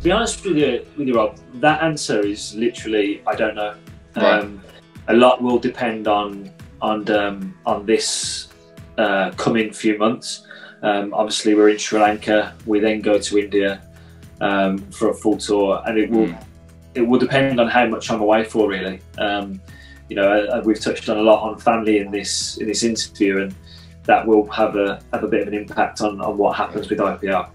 To be honest with you, Rob, that answer is literally I don't know. Right. A lot will depend on this coming few months. Obviously, we're in Sri Lanka. We then go to India for a full tour, and it will depend on how much I'm away for, really. You know, we've touched on a lot on family in this interview, and that will have a bit of an impact on what happens with IPL.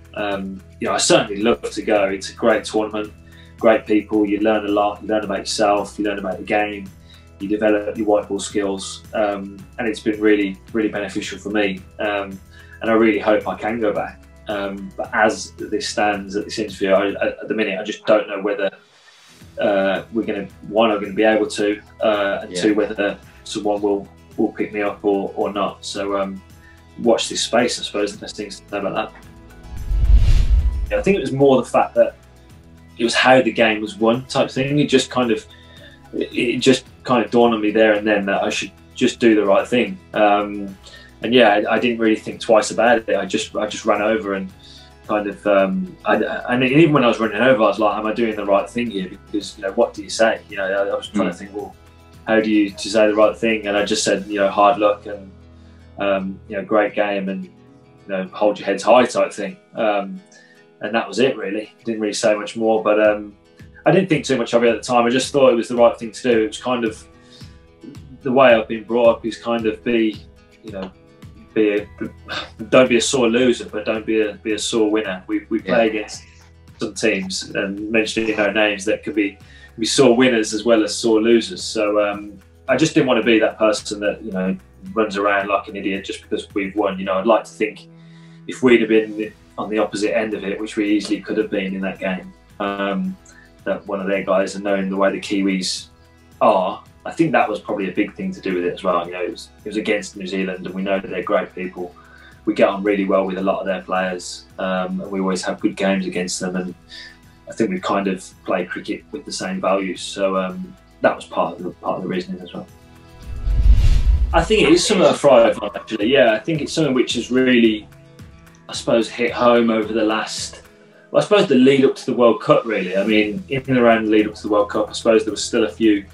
You know, I certainly love to go. It's a great tournament, great people. You learn a lot. You learn about yourself. You learn about the game. You develop your white ball skills, and it's been really, really beneficial for me. And I really hope I can go back. But as this stands at this interview, at the minute, I just don't know whether we're going to be able to, and two, whether someone will pick me up or not. So watch this space, I suppose, the best things to know about that. I think it was more the fact that it was how the game was won type thing. It just kind of dawned on me there and then that I should just do the right thing. And yeah, I didn't really think twice about it. I just ran over and kind of, and even when I was running over, I was like, am I doing the right thing here? Because, you know, what do you say? You know, I was trying to think, well, how do you say the right thing? And I just said, you know, hard luck and, you know, great game and, you know, hold your heads high type thing. And that was it, really. Didn't really say much more, but I didn't think too much of it at the time. I just thought it was the right thing to do. It was kind of the way I've been brought up is kind of don't be a sore loser, but don't be a sore winner. We play against some teams, and mentioning no names, that could be sore winners as well as sore losers. So I just didn't want to be that person that, you know, runs around like an idiot just because we've won. You know, I'd like to think if we'd have been on the opposite end of it, which we easily could have been in that game, that one of their guys, and knowing the way the Kiwis are, I think that was probably a big thing to do with it as well. You know, it was against New Zealand, and we know that they're great people. We get on really well with a lot of their players, and we always have good games against them. And I think we kind of play cricket with the same values. So that was part of the reasoning as well. I think it is something I thrive on, actually. Yeah, I think it's something which has really, I suppose, hit home over the last, well, I suppose the lead up to the World Cup, really. I mean, in and around the lead up to the World Cup, I suppose there was still a few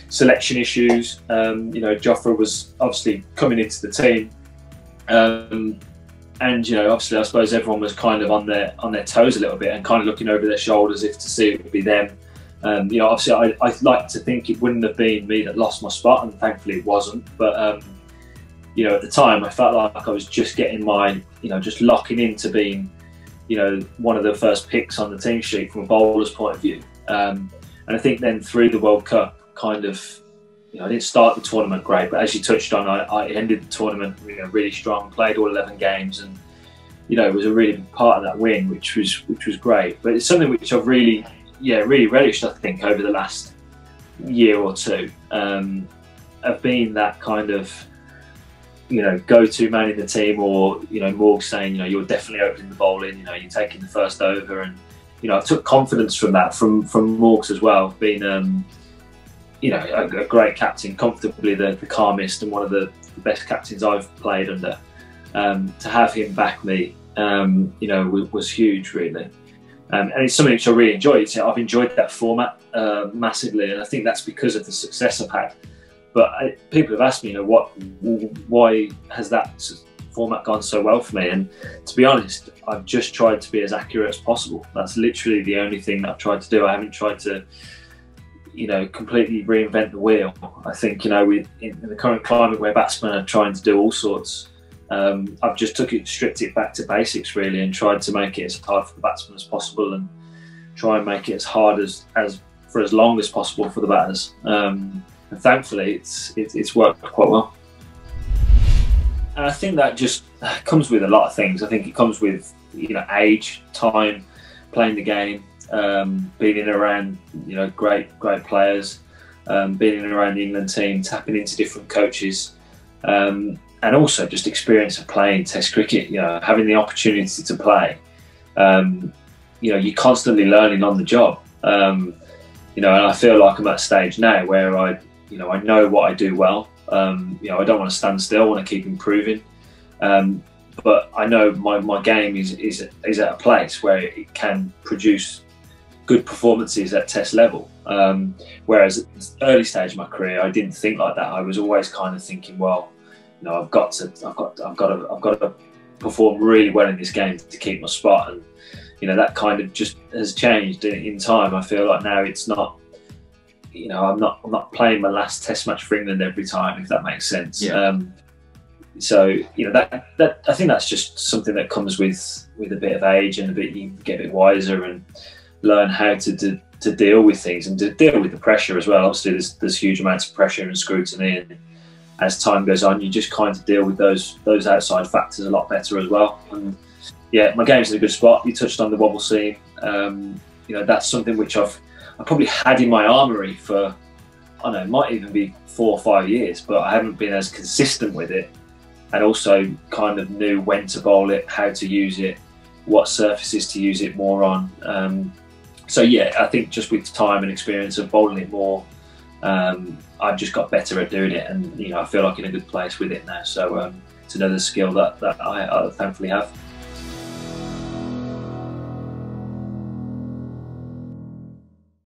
selection issues. You know, Jofra was obviously coming into the team. And, you know, obviously I suppose everyone was kind of on their toes a little bit and kind of looking over their shoulders if to see it would be them. You know, obviously I'd like to think it wouldn't have been me that lost my spot, and thankfully it wasn't. But, you know, at the time I felt like I was just getting my, you know, just locking into being, you know, one of the first picks on the team sheet from a bowler's point of view. And I think then through the World Cup, kind of, you know, I didn't start the tournament great, but as you touched on, I ended the tournament, you know, really strong, played all 11 games, and, you know, it was a really big part of that win, which was great. But it's something which I've really relished, I think, over the last year or two, of being that kind of, you know, go-to man in the team, or, you know, Morg saying, you know, you're definitely opening the bowling, you know, you're taking the first over, and, you know, I took confidence from that, from Morgs as well, being, you know, a great captain, comfortably the calmest and one of the best captains I've played under. To have him back me, you know, was huge, really. And it's something which I really enjoy. I've enjoyed that format massively, and I think that's because of the success I've had. But people have asked me, you know, why has that format gone so well for me? And to be honest, I've just tried to be as accurate as possible. That's literally the only thing that I've tried to do. I haven't tried to, you know, completely reinvent the wheel. I think, you know, in the current climate where batsmen are trying to do all sorts, I've just stripped it back to basics, really, and tried to make it as hard for the batsmen as possible, and try and make it as hard for as long as possible for the batters. And thankfully, it's worked quite well. And I think that just comes with a lot of things. I think it comes with, you know, age, time, playing the game, being in and around, you know, great players, being in and around the England team, tapping into different coaches, and also just experience of playing Test cricket. You know, having the opportunity to play. You know, you're constantly learning on the job. You know, and I feel like I'm at a stage now where I know what I do well. You know, I don't want to stand still. I want to keep improving. But I know my game is at a place where it can produce good performances at Test level. Whereas at the early stage of my career, I didn't think like that. I was always kind of thinking, well, you know, I've got to perform really well in this game to keep my spot. And you know, that kind of just has changed in time. I feel like now it's not, you know, I'm not playing my last Test match for England every time, if that makes sense. Yeah. So you know, that I think that's just something that comes with a bit of age, and you get a bit wiser and learn how to deal with things and to deal with the pressure as well. Obviously, there's huge amounts of pressure and scrutiny, and as time goes on, you just kind of deal with those outside factors a lot better as well. And yeah, my game's in a good spot. You touched on the wobble seam. You know, that's something which I probably had in my armoury for, I don't know, it might even be 4 or 5 years, but I haven't been as consistent with it, and also kind of knew when to bowl it, how to use it, what surfaces to use it more on. So yeah, I think just with time and experience of bowling it more, I've just got better at doing it, and you know, I feel like in a good place with it now. So it's another skill that I thankfully have.